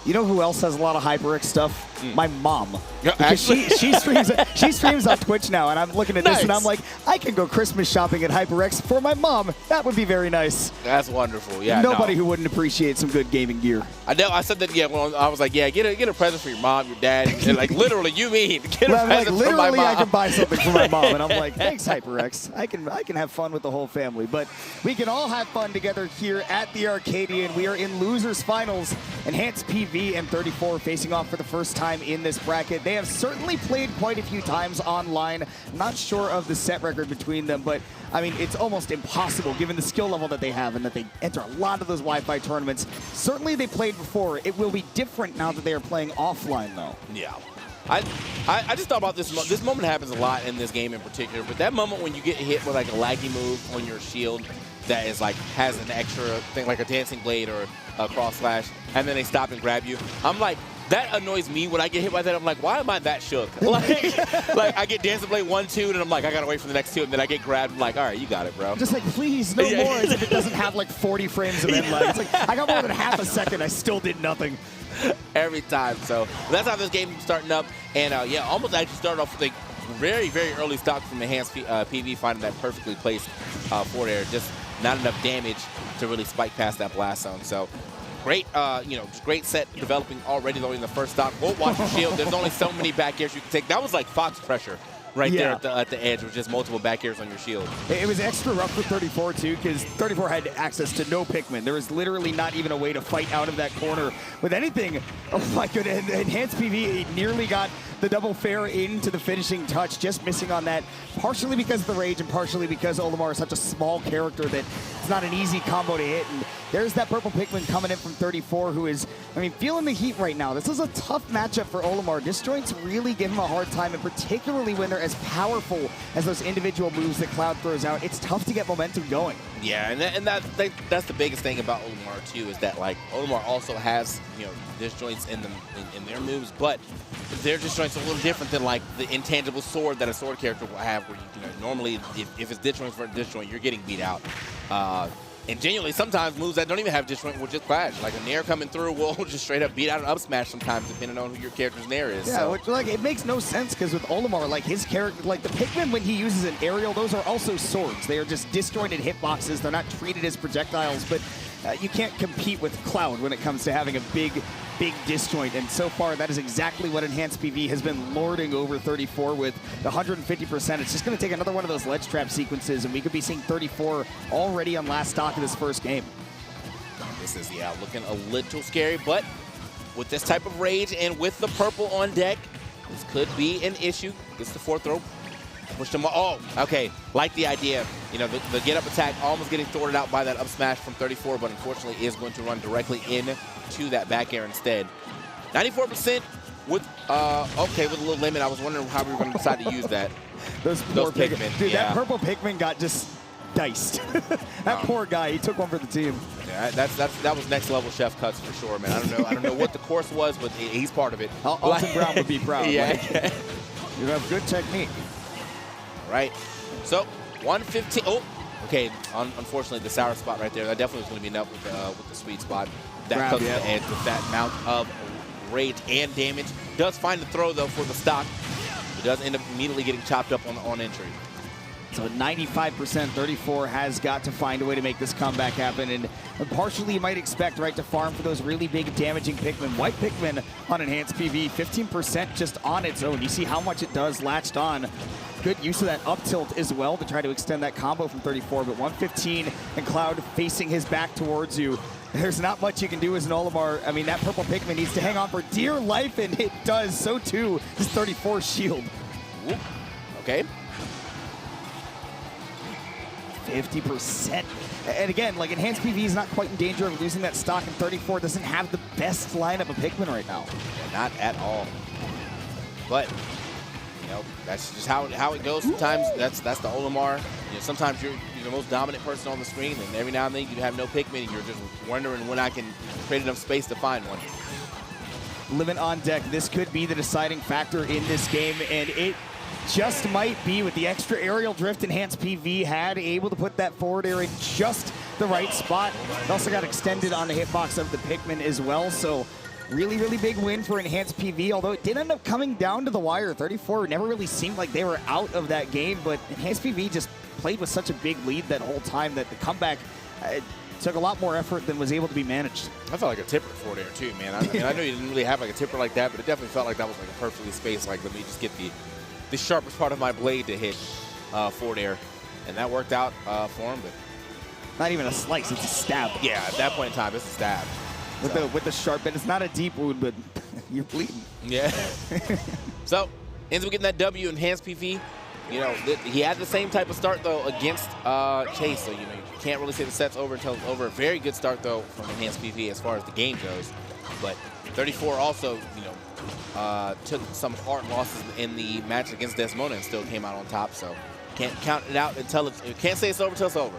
You know who else has a lot of HyperX stuff? My mom. Yeah, because she streams on Twitch now, and I'm looking at this and I'm like, I can go Christmas shopping at HyperX for my mom. That would be very nice. That's wonderful. Yeah. Nobody who wouldn't appreciate some good gaming gear. I know. I said that. Yeah. Well, I was like, yeah, get a present for your mom, your dad, and like literally, you mean get a present for my mom. I can buy something for my mom, and I'm like, thanks, HyperX. I can have fun with the whole family, but we can all have fun together here at the Arcadian. We are in losers finals. enhancedpv and thirty4 facing off for the first time in this bracket. They have certainly played quite a few times online. Not sure of the set record between them, but I mean, it's almost impossible given the skill level that they have and that they enter a lot of those Wi-Fi tournaments. Certainly they played before. It will be different now that they are playing offline, though. Yeah. I just thought about this. This moment happens a lot in this game in particular, but that moment when you get hit with like a laggy move on your shield that is like has an extra thing like a dancing blade or a cross slash, and then they stop and grab you. I'm like, that annoys me when I get hit by that. I'm like, why am I that shook? Like I get dancing blade 1, 2, and I'm like, I gotta wait for the next 2, and then I get grabbed. I'm like, all right, you got it, bro. Just like, please, no more. As if it doesn't have like 40 frames of end lag. It's like, I got more than half a second. I still did nothing. Every time. So that's how this game is starting up. And yeah, almost actually started off with a very, very early stock from Enhanced PV, finding that perfectly placed forward air. Just not enough damage to really spike past that blast zone. So great, you know, great set developing already though in the first stock. Won't watch your shield. There's only so many back airs you can take. That was like Fox pressure. Right there at the edge with just multiple back airs on your shield. It was extra rough for 34 too, because 34 had access to no Pikmin. There was literally not even a way to fight out of that corner with anything. Oh my goodness, Enhanced PV nearly got the double fair into the finishing touch, just missing on that, partially because of the rage and partially because Olimar is such a small character that it's not an easy combo to hit. And there's that purple Pikmin coming in from 34 who is, I mean, feeling the heat right now. This is a tough matchup for Olimar. Disjoints really give him a hard time, and particularly when they're as powerful as those individual moves that Cloud throws out, it's tough to get momentum going. Yeah, and that's the biggest thing about Olimar too, is that like Olimar also has, you know, disjoints in them in their moves, but their disjoints are a little different than like the intangible sword that a sword character will have, where you know, normally if it's disjoint for a disjoint, you're getting beat out. And genuinely, sometimes moves that don't even have disjoint will just clash. Like a nair coming through will just straight up beat out an up smash sometimes, depending on who your character's nair is. Yeah, so. which, like, it makes no sense because with Olimar, like his character, like the Pikmin when he uses an aerial, those are also swords. They are just disjointed hitboxes. They're not treated as projectiles, but you can't compete with Cloud when it comes to having a big disjoint, and so far that is exactly what Enhanced PV has been lording over 34 with the 150%. It's just going to take another one of those ledge trap sequences, and we could be seeing 34 already on last stock of this first game. This is, yeah, looking a little scary, but with this type of rage and with the purple on deck, this could be an issue. Gets the fourth throw. Push them. Oh, okay. Like the idea. You know, the get-up attack almost getting thwarted out by that up smash from 34, but unfortunately is going to run directly into that back air instead. 94% with, okay, with a little limit. I was wondering how we were going to decide to use that. Those poor Pikmin. Dude, yeah. that purple Pikmin got just diced. That poor guy, he took one for the team. Yeah, that was next level chef cuts for sure, man. I don't know what the course was, but he's part of it. Alton Brown would be proud. Yeah. Like, you have good technique. Right. So 115. Oh, okay. Unfortunately, the sour spot right there. That definitely was going to be enough with the sweet spot. That comes to the edge with that amount of rage and damage. Does find the throw though for the stock. It does end up immediately getting chopped up on entry. So at 95%, 34 has got to find a way to make this comeback happen. And partially you might expect, right, to farm for those really big damaging Pikmin. White Pikmin on Enhanced PV, 15% just on its own. You see how much it does latched on. Good use of that up tilt as well to try to extend that combo from 34. But 115 and Cloud facing his back towards you. There's not much you can do as an Olimar. I mean, that purple Pikmin needs to hang on for dear life, and it does. So too does 34 shield. Ooh. Okay. 50%. And again, like Enhanced PV is not quite in danger of losing that stock, and 34 doesn't have the best lineup of Pikmin right now. Yeah, not at all. But you know, that's just how it goes. Sometimes that's the Olimar. You know, sometimes you're the most dominant person on the screen, and every now and then you have no Pikmin, and you're just wondering when I can create enough space to find one. Limit on deck. This could be the deciding factor in this game, and it just might be. With the extra aerial drift Enhanced PV had, able to put that forward air in just the right spot. It also got extended on the hitbox of the Pikmin as well, so Really, really big win for Enhanced PV, although it did end up coming down to the wire. 34 never really seemed like they were out of that game, but Enhanced PV just played with such a big lead that whole time that the comeback took a lot more effort than was able to be managed. I felt like a tipper forward air too, man. I mean, I know you didn't really have like a tipper like that, but it definitely felt like that was like a perfectly spaced, like let me just get the sharpest part of my blade to hit forward air. And that worked out for him, but not even a slice, it's a stab. Yeah, at that point in time, it's a stab. With the sharp, and it's not a deep wound, but you're bleeding. Yeah. So, ends up getting that W, Enhanced PV. You know, he had the same type of start, though, against Chase. So, you know, you can't really say the set's over until it's over. A very good start, though, from Enhanced PV as far as the game goes. But 34 also, you know, took some hard losses in the match against Desmona and still came out on top. So, can't count it out until can't say it's over until it's over.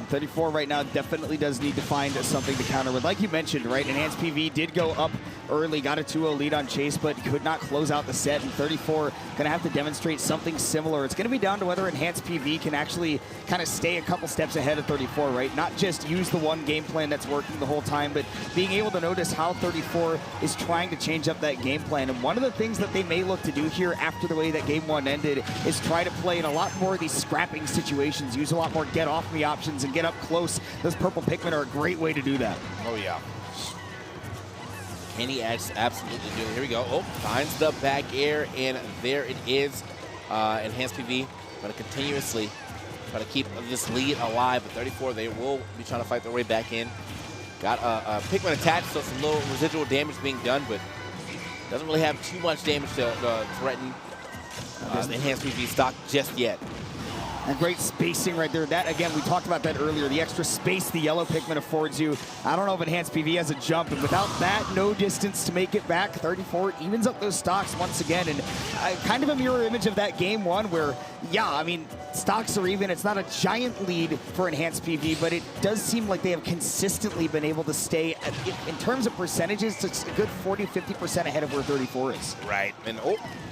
34 right now definitely does need to find something to counter with. Like you mentioned, right, Enhanced PV did go up early, got a 2-0 lead on Chase, but could not close out the set, and 34 going to have to demonstrate something similar. It's going to be down to whether Enhanced PV can actually kind of stay a couple steps ahead of 34, right? Not just use the one game plan that's working the whole time, but being able to notice how 34 is trying to change up that game plan. And one of the things that they may look to do here after the way that game one ended is try to play in a lot more of these scrapping situations, use a lot more get-off-me options, and get up close. Those purple Pikmin are a great way to do that. Oh, yeah. Can he absolutely do it? Here we go. Oh, finds the back air, and there it is. Enhanced PV going to continuously try to keep this lead alive. But 34, they will be trying to fight their way back in. Got a Pikmin attached, so some little residual damage being done, but doesn't really have too much damage to threaten the Enhanced PV stock just yet. And great spacing right there. That, again, we talked about that earlier. The extra space the yellow Pikmin affords you. I don't know if Enhanced PV has a jump, and without that, no distance to make it back. 34 evens up those stocks once again, and kind of a mirror image of that game one where, yeah, I mean, stocks are even. It's not a giant lead for Enhanced PV, but it does seem like they have consistently been able to stay, in terms of percentages, it's a good 40–50% ahead of where 34 is. Right. And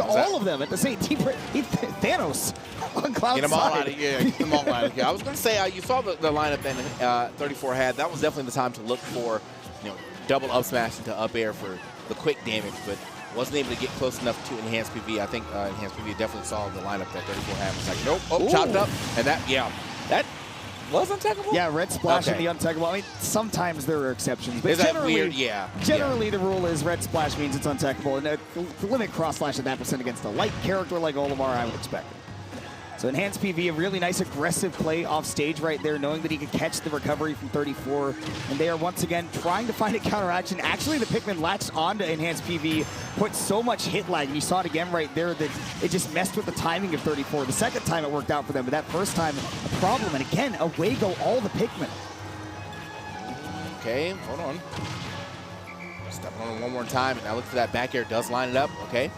all of them at the same team. Thanos on cloud get them all side. out of here. Get them all out of here. I was going to say, you saw the lineup that 34 had. That was definitely the time to look for, you know, double up smash into up air for the quick damage, but wasn't able to get close enough to Enhanced PV. I think Enhanced PV definitely saw the lineup that 34 had. Was like, nope, oh, chopped up. And that, yeah, that was untechable? Yeah, red splash in the untechable. I mean, sometimes there are exceptions, but generally, weird? Yeah. Generally, the rule is red splash means it's untechable, and the limit cross slash at that percent against a light character like Olimar, I would expect it. So Enhanced PV, a really nice aggressive play off stage right there, knowing that he could catch the recovery from 34. And they are once again trying to find a counteraction. Actually, the Pikmin latched onto Enhanced PV, put so much hit lag, and you saw it again right there, that it just messed with the timing of 34. The second time it worked out for them, but that first time, a problem. And again, away go all the Pikmin. Okay, hold on. Stepping on it one more time, and now look for that back air. Does line it up, okay.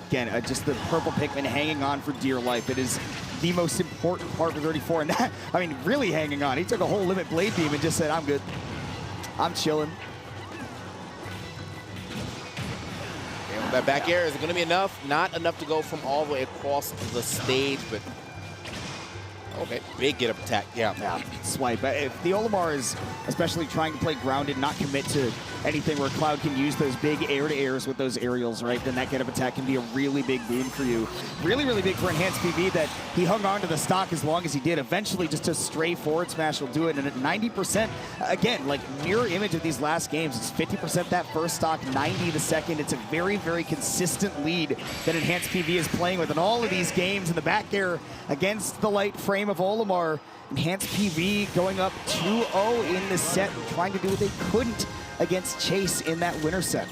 Again, just the purple Pikmin hanging on for dear life. It is the most important part for 34. And that, I mean, really hanging on. He took a whole limit blade beam and just said, I'm good. I'm chilling. Okay, well, that back air is going to be enough. Not enough to go from all the way across the stage, but okay, big get up attack. Yeah. Swipe. If the Olimar is especially trying to play grounded, not commit to anything where Cloud can use those big air-to-airs with those aerials, right, then that get up attack can be a really big boon for you. Really, really big for Enhanced PV that he hung on to the stock as long as he did. Eventually, just a stray forward smash will do it. And at 90%, again, like mirror image of these last games, it's 50% that first stock, 90 the second. It's a very, very consistent lead that Enhanced PV is playing with in all of these games. In the back air against the light frame of Olimar, Enhanced PV going up 2-0 in the set, trying to do what they couldn't against Chase in that winner set.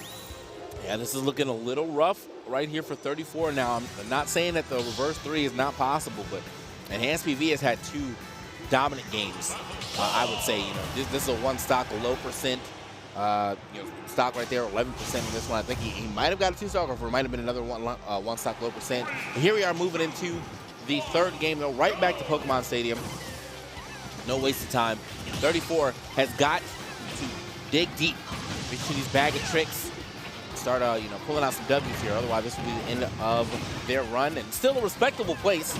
Yeah, this is looking a little rough right here for 34 now. I'm not saying that the reverse 3 is not possible, but Enhanced PV has had 2 dominant games. I would say, you know, this is a one stock, a low percent, you know, stock right there, 11% in this one. I think he might have got a 2 stock, or it might have been another one stock, low percent. But here we are moving into the third game, though, right back to Pokemon Stadium. No waste of time. 34 has got to dig deep, reach to these bag of tricks, start you know, pulling out some W's here. Otherwise, this will be the end of their run, and still a respectable place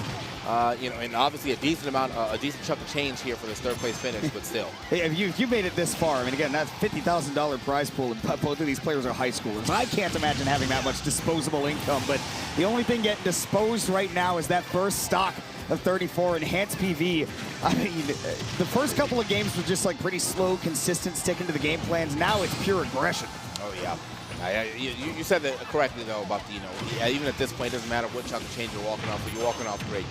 You know, and obviously a decent chunk of change here for this third place finish, but still. Hey, if you made it this far, I mean, again, that's $50,000 prize pool, and both of these players are high schoolers. I can't imagine having that much disposable income, but the only thing getting disposed right now is that first stock of 34 enhanced PV. I mean, the first couple of games were just like pretty slow, consistent, sticking to the game plans. Now it's pure aggression. Oh, yeah. You said that correctly, though, about the, even at this point, it doesn't matter what chunk of change you're walking off, but you're walking off great,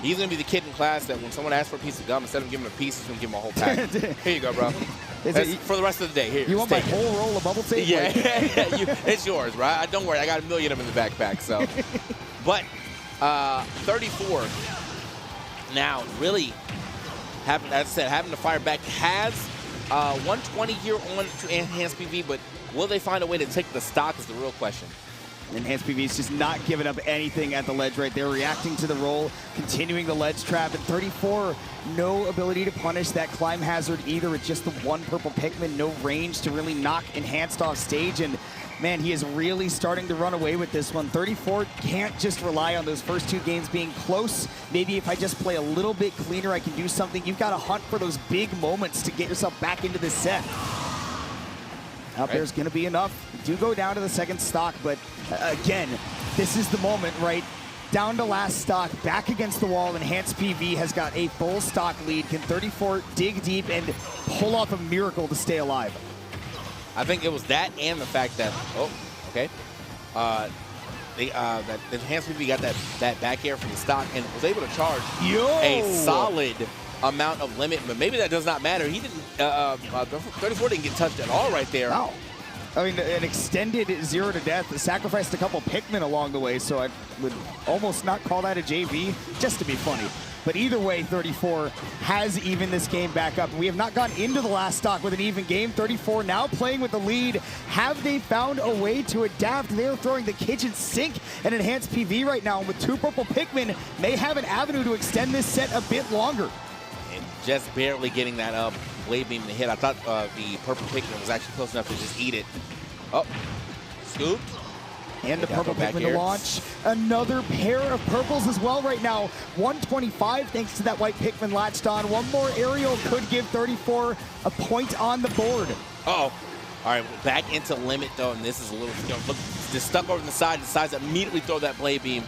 He's going to be the kid in class that when someone asks for a piece of gum, instead of giving him a piece, he's going to give him a whole pack. Here you go, bro. For the rest of the day. Here, you want my whole roll of bubble tape? Yeah, it's yours, right? Don't worry, I got 1 million of them in the backpack. So, but 34 now really, as I said, having to fire back has 120 here on to enhanced PV, but will they find a way to take the stock is the real question. Enhanced PV is just not giving up anything at the ledge right there, reacting to the roll, continuing the ledge trap. And 34, no ability to punish that climb hazard either. It's just the one purple Pikmin, no range to really knock Enhanced off stage. And man, he is really starting to run away with this one. 34 can't just rely on those first 2 games being close. Maybe if I just play a little bit cleaner, I can do something. You've got to hunt for those big moments to get yourself back into this set. Out there's going to be enough. Do go down to the second stock, but again, this is the moment, right? Down to last stock, back against the wall. Enhanced PV has got a full stock lead. Can 34 dig deep and pull off a miracle to stay alive? I think it was that and the fact that, that Enhanced PV got that back air from the stock and was able to charge a solid amount of limit, but maybe that does not matter. He didn't, 34 didn't get touched at all right there. No. I mean, an extended 0 to death, sacrificed a couple Pikmin along the way, so I would almost not call that a JV, just to be funny. But either way, 34 has even this game back up. We have not gone into the last stock with an even game. 34 now playing with the lead. Have they found a way to adapt? They're throwing the kitchen sink at Enhanced PV right now, and with 2 purple Pikmin, may have an avenue to extend this set a bit longer. Just barely getting that blade beam to hit. I thought the purple Pikmin was actually close enough to just eat it. Oh, scooped. And the purple Pikmin to launch. Another pair of purples as well right now. 125 thanks to that white Pikmin latched on. One more aerial could give 34 a point on the board. Uh-oh. All right, back into limit though, and this is a little, look, just stuck over the side, decides to immediately throw that blade beam.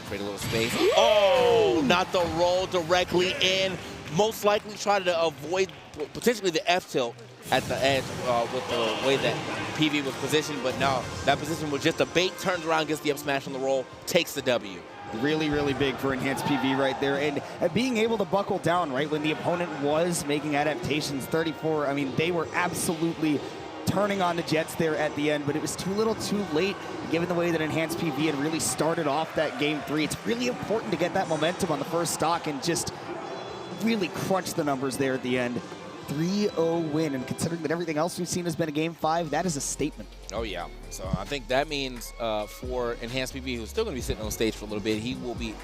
Create a little space. Oh, not the roll directly in. Most likely try to avoid potentially the F tilt at the edge with the way that PV was positioned, but no, that position was just a bait, turns around, gets the up smash on the roll, takes the W. Really, really big for Enhanced PV right there. And being able to buckle down, right, when the opponent was making adaptations, 34, I mean, they were absolutely turning on the jets there at the end, but it was too little too late given the way that Enhanced PV had really started off that game 3. It's really important to get that momentum on the first stock and just really crunch the numbers there at the end. 3-0 win, and considering that everything else we've seen has been a game 5, that is a statement. Oh yeah, so I think that means for Enhanced PV, who's still going to be sitting on stage for a little bit, he will be